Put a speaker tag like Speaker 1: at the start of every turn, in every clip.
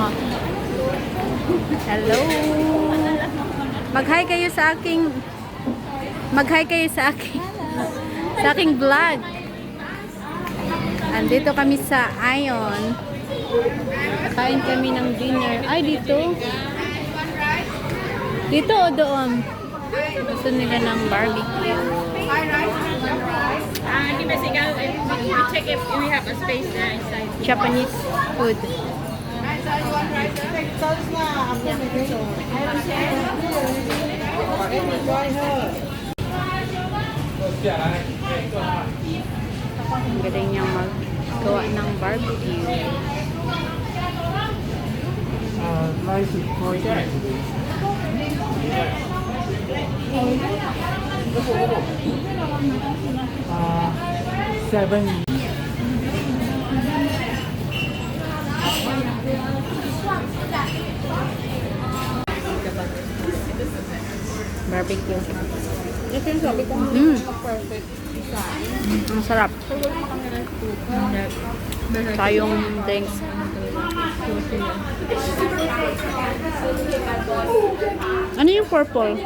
Speaker 1: Oh. Hello. Mag-hi kayo sa aking sa aking vlog. Andito kami sa Ion. Kain kami ng dinner. Ay, dito. Dito o doon? Gusto nila ng barbecue.
Speaker 2: We check if we have a space there inside.
Speaker 1: Japanese food. Ang galing niyang maggawa ng barbecue.
Speaker 3: Rice is poison. 7.
Speaker 1: Barbecue.
Speaker 2: Ito yung sabi ko, perfect.
Speaker 1: Ang sarap. Tayong drinks. Ano yung purple?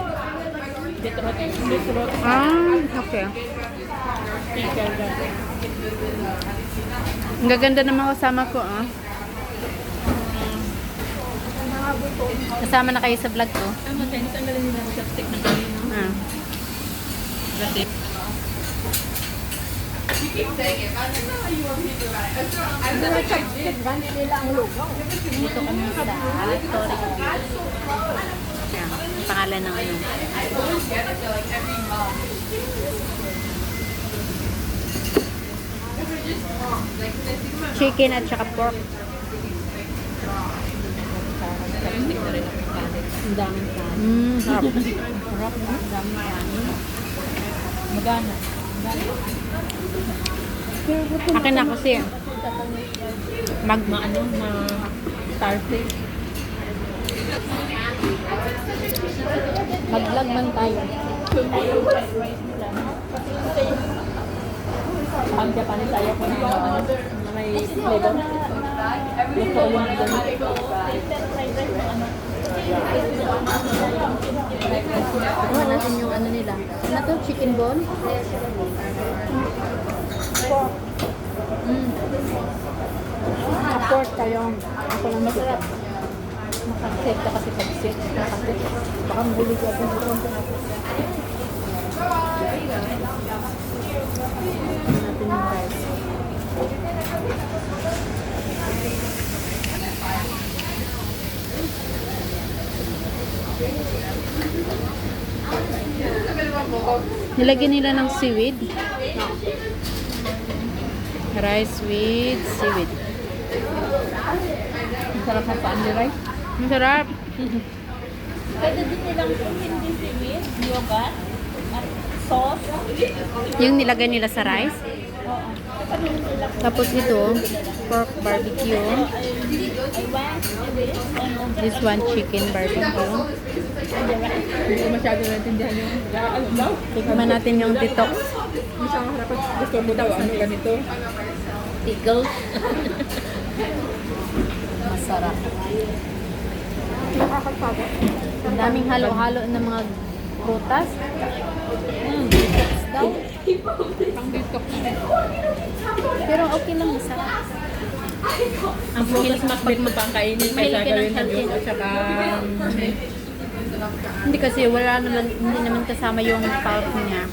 Speaker 2: Beetroot.
Speaker 1: Ah, okay. Ang gaganda ng mga kasama ko, ah. Kasama na kayo sa vlog ko.
Speaker 2: Ang matanis, ang galing nila sa stick na kanina.
Speaker 1: Ah.
Speaker 2: Gatip.
Speaker 1: Dito kami sa Tori. Yan, ang pangalan ng ano. Chicken at saka pork.
Speaker 2: Ang daming kanin.
Speaker 1: Sarap.
Speaker 2: Sarap, no? Ang daming kanin. Magana.
Speaker 1: Akin na kasi
Speaker 2: Maano, starfish.
Speaker 1: mag-vlog man tayo.
Speaker 2: Ang Japanese ayaw ko na na may flavor. Gusto ko yung ganun.
Speaker 1: Kuha natin yung ano nila. Ano to? Chicken bone?
Speaker 2: Support kayo. Ako lang masarap. Makasip ka kasi pag-sit. Makasip. Baka mahulog ako dito.
Speaker 1: Natin yung rice. Nilagyan nila ng seaweed. Rice with seaweed.
Speaker 2: Masarap sa paan ni rice.
Speaker 1: Masarap.
Speaker 2: Pwede din nilang hindi seaweed, yoga, at sauce.
Speaker 1: Yung nilagay nila sa rice. Tapos ito, pork barbecue. This one, chicken barbecue.
Speaker 2: Hindi ko masyado naintindihan yung ano daw.
Speaker 1: Tikman natin yung detox.
Speaker 2: Isang harapan, gusto mo daw ano ganito.
Speaker 1: Pickles. Masarap.
Speaker 2: Nakakapagod.
Speaker 1: Ang daming halo-halo ng mga prutas. Detox daw.
Speaker 2: Ang detox.
Speaker 1: Pero okay lang, masarap.
Speaker 2: Ang prutas mas mo pang kainin kaysa gawin na juice at saka
Speaker 1: Hindi kasi hindi naman kasama yung pulp niya.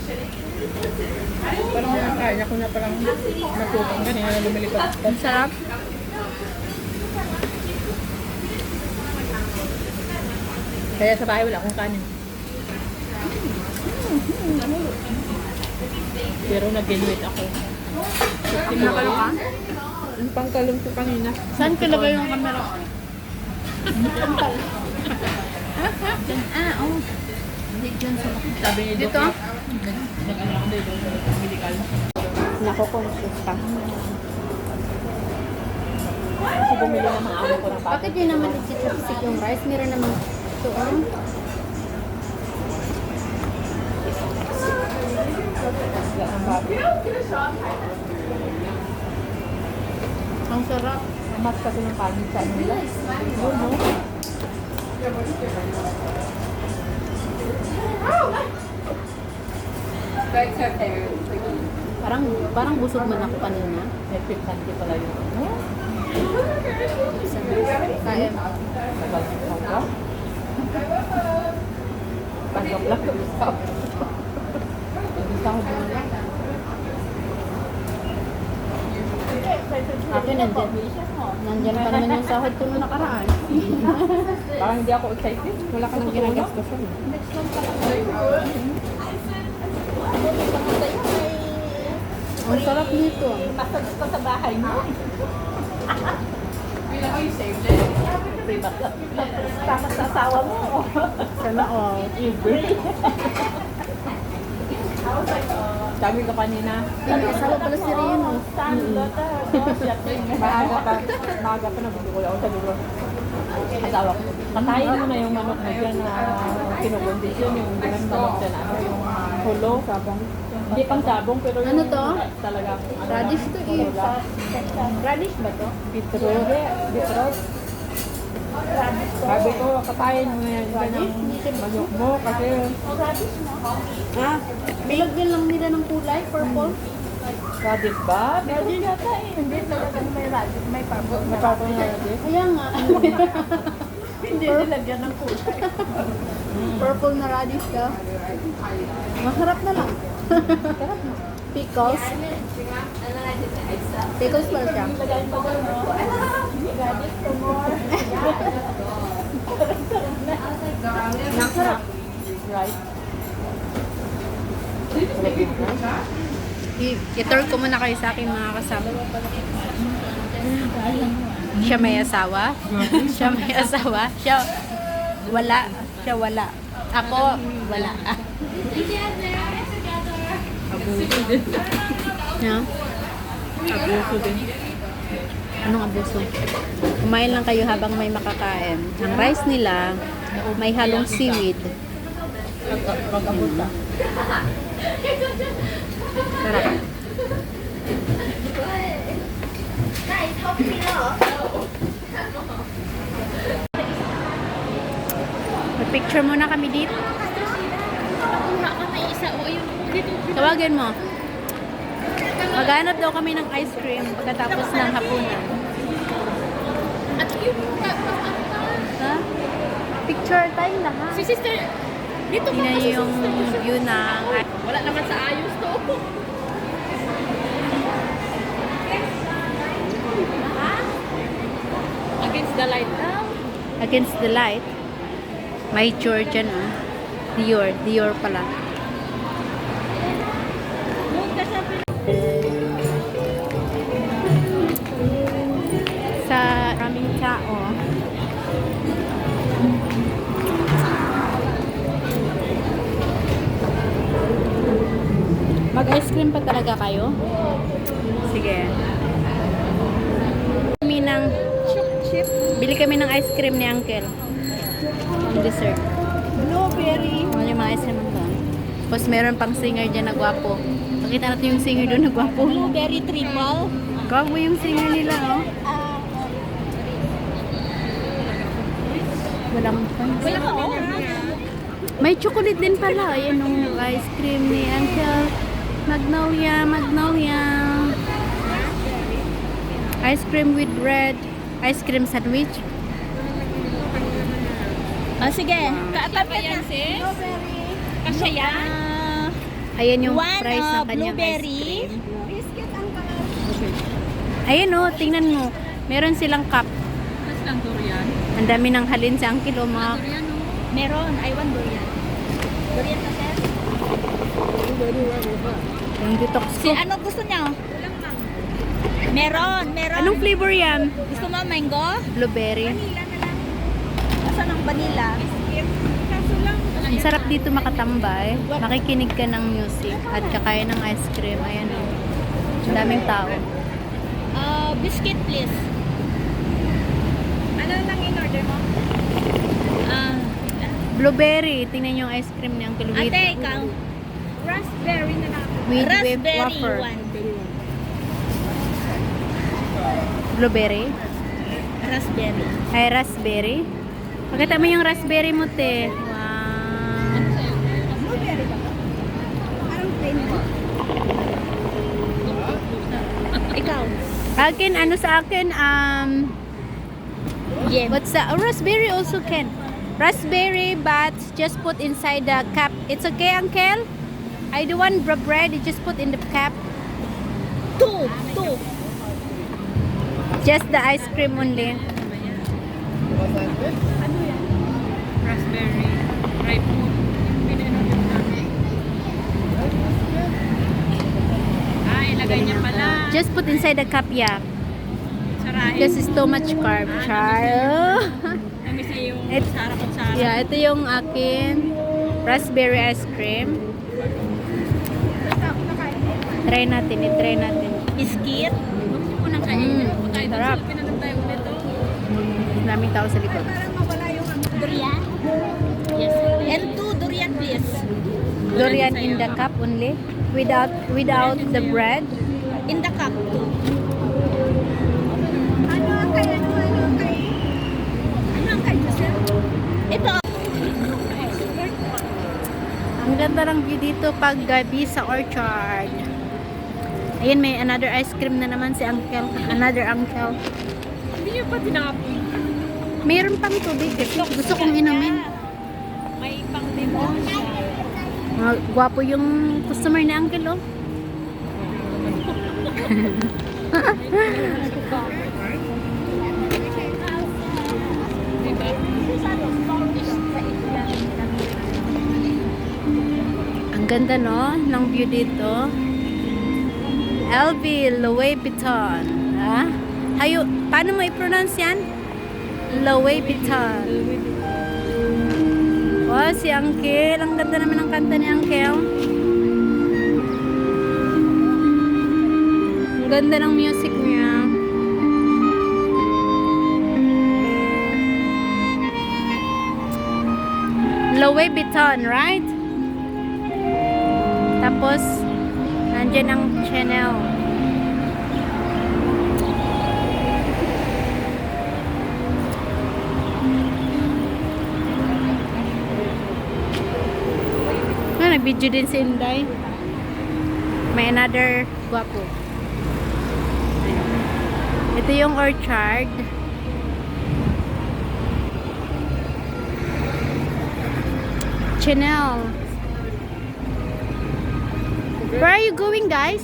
Speaker 2: parang nakakain ako na parang natutong kanina na bumili ko.
Speaker 1: Ang sarap.
Speaker 2: Kaya sa bahay wala akong kanin. Pero nag-gain weight ako.
Speaker 1: Nakalo ka?
Speaker 2: Ang pangkalong ko kanina.
Speaker 1: Saan talaga yung camera? Oh. Hindi dyan sa
Speaker 2: Sabi ni
Speaker 1: Dito?
Speaker 2: Doc, nag-ano ako dito sa medical.
Speaker 1: Nako-conscious pa.
Speaker 2: Kasi bumili ng mga amo ko ng packet.
Speaker 1: Bakit yun naman nagsitrapsik yung rice? Meron naman ito.
Speaker 2: Ang babi.
Speaker 1: Ang sarap.
Speaker 2: Mas kasi ng kanin sa ano nila. Yun, no?
Speaker 1: Parang busog man ako kanina.
Speaker 2: May 50 pala yun. No?
Speaker 1: Kaya,
Speaker 2: Tanggap lang. Tanggap. Tanggap mo lang.
Speaker 1: akin nandyan pa naman yung sahod ko nung nakaraan.
Speaker 2: Parang hindi ako excited.
Speaker 1: Wala ka nang ginagastosan. Ang sarap nito.
Speaker 2: Masagot ko sa bahay mo. Tama sa asawa mo.
Speaker 1: Sana all.
Speaker 2: Sabi ko kanina.
Speaker 1: Ang asawa pala si Rian.
Speaker 2: Maaga pa nabili ko ako sa dulo. Asawa ko. Patayin mo na yung manok mo dyan na kinukondisyon, yung ganang manok dyan, ano, yung hulo, sabong. Hindi pang sabong, pero yung
Speaker 1: Ano to?
Speaker 2: talagang
Speaker 1: Radish to eh.
Speaker 2: Radish ba to? Beetroot. Beetroot. Sabi ko, patayin mo yan yung manok mo kasi
Speaker 1: Ah, bilagyan lang nila ng kulay, purple.
Speaker 2: radish ba? Radish yata eh. Hindi talaga may radish, may purple. May purple na radish.
Speaker 1: Kaya nga.
Speaker 2: Hindi nilagyan ng kulay.
Speaker 1: Purple na radish ka. Masarap na lang. Pickles. Pickles pala siya. Masarap.
Speaker 2: Right?
Speaker 1: I-tour ko muna kayo sa akin mga kasama. Siya may asawa. Siya may asawa. Siya wala. Siya wala. Ako wala.
Speaker 2: Abuso din.
Speaker 1: Yeah.
Speaker 2: Abuso din.
Speaker 1: Anong abuso? Kumain lang kayo habang may makakain. Ang rice nila, may halong seaweed.
Speaker 2: Pag-abusa.
Speaker 1: Sarap. Picture muna kami dito. Tawagin mo. Maghanap daw kami ng ice cream pagkatapos ng hapunan. Ha? Picture tayo lahat.
Speaker 4: Si sister, dito ka
Speaker 1: Tingnan
Speaker 4: kasi
Speaker 1: niyo yung view ng
Speaker 4: wala naman sa ayos to. Against the light daw.
Speaker 1: Against the Light. May Georgian, oh. Dior pala. Sa maraming tao. Mag-ice cream pa talaga kayo? Sige. Bili kami ng ice cream ni Uncle. Ang dessert.
Speaker 2: Blueberry.
Speaker 1: Ano yung mga ice cream doon? Tapos meron pang singer dyan na gwapo. Pakita natin yung singer doon na gwapo.
Speaker 4: Blueberry triple.
Speaker 1: Gwapo yung singer nila, oh. Walang fans.
Speaker 4: Wala ka oh.
Speaker 1: May chocolate din pala. Ayan yung ice cream ni Uncle. Magnolia. Ice cream with bread. Ice cream sandwich.
Speaker 4: Ah, sige. Kapit yan, sis. Kasya yan.
Speaker 1: Ayan yung
Speaker 4: One
Speaker 1: price ng kanyang
Speaker 4: blueberry.
Speaker 1: ice cream. Ayan o, tingnan mo. Meron silang cup.
Speaker 4: Mas lang durian.
Speaker 1: Ang dami ng halin sa Uncle o mga...
Speaker 4: Durian oh. Meron. I want durian. Durian na, sir.
Speaker 1: Yung detox
Speaker 4: Si
Speaker 1: ko.
Speaker 4: ano gusto niya? Meron.
Speaker 1: Anong flavor yan?
Speaker 4: Gusto mo mango?
Speaker 1: Blueberry.
Speaker 4: Asan ang vanilla?
Speaker 1: Ang sarap dito makatambay. Makikinig ka ng music at kakain ng ice cream. Ayan o. Ang daming tao.
Speaker 4: Biscuit please. Ano lang in-order mo?
Speaker 1: Blueberry. Tingnan yung ice cream ni Uncle with,
Speaker 4: Ate, ikaw. Raspberry na lang.
Speaker 1: with
Speaker 4: Raspberry
Speaker 1: wafer.
Speaker 4: one.
Speaker 1: Blueberry.
Speaker 4: raspberry.
Speaker 1: Ay, raspberry. Pakita mo yung raspberry mo, te. Wow.
Speaker 4: Blueberry ba? Parang plain mo. Ikaw?
Speaker 1: Akin, ano sa akin,
Speaker 4: Yem.
Speaker 1: what's that? Oh, raspberry also can. Raspberry, but just put inside the cup. It's okay, Uncle? I don't want bread, you just put in the cup.
Speaker 4: Two.
Speaker 1: Just the ice cream only.
Speaker 2: Raspberry. Ripe. Ilagay niya pala.
Speaker 1: Just put inside the cup, yeah.
Speaker 2: Sarahin.
Speaker 1: Because it's too much carb. Char.
Speaker 2: Kasi yung
Speaker 1: It-
Speaker 2: sarap at sarap.
Speaker 1: Yeah, ito yung akin. Raspberry ice cream. Try natin, i-try natin.
Speaker 4: Biscuit.
Speaker 2: Huwag niyo po nang kainin.
Speaker 1: Sarap.
Speaker 2: Pinanong tayo ulit to.
Speaker 1: Daming tao sa likod.
Speaker 4: Durian. Yes. And two durian, please.
Speaker 1: Durian in the cup only. Without the bread.
Speaker 4: In the cup, two. Ano kay? Ano kay, sir? Ito.
Speaker 1: Ang ganda ng view dito pag gabi sa orchard. Ayun, may another ice cream na naman si Uncle. Another Uncle.
Speaker 2: Hindi niyo pa tinapon.
Speaker 1: Mayroon pang tubig kasi gusto kong inumin.
Speaker 2: May pang limon siya.
Speaker 1: Gwapo yung customer ni Uncle, oh.
Speaker 2: Diba?
Speaker 1: Ang ganda, no? Ng view dito. LV Louis Vuitton. Ha? Paano mo i-pronounce yan? Louis Vuitton. Wow, si Uncle. Ang ganda naman ng kanta ni Uncle. Ang ganda ng music niya. Louis Vuitton, right? Tapos, nandyan ang Chanel. Nag-video din si Inday. May another guwapo. Ayan. Ito yung orchard. Chanel. Where are you going, guys?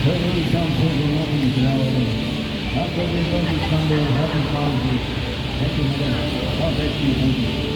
Speaker 3: February something in morning travel. After the Sunday, happy Father's Day. Happy Mother's Day. God bless you.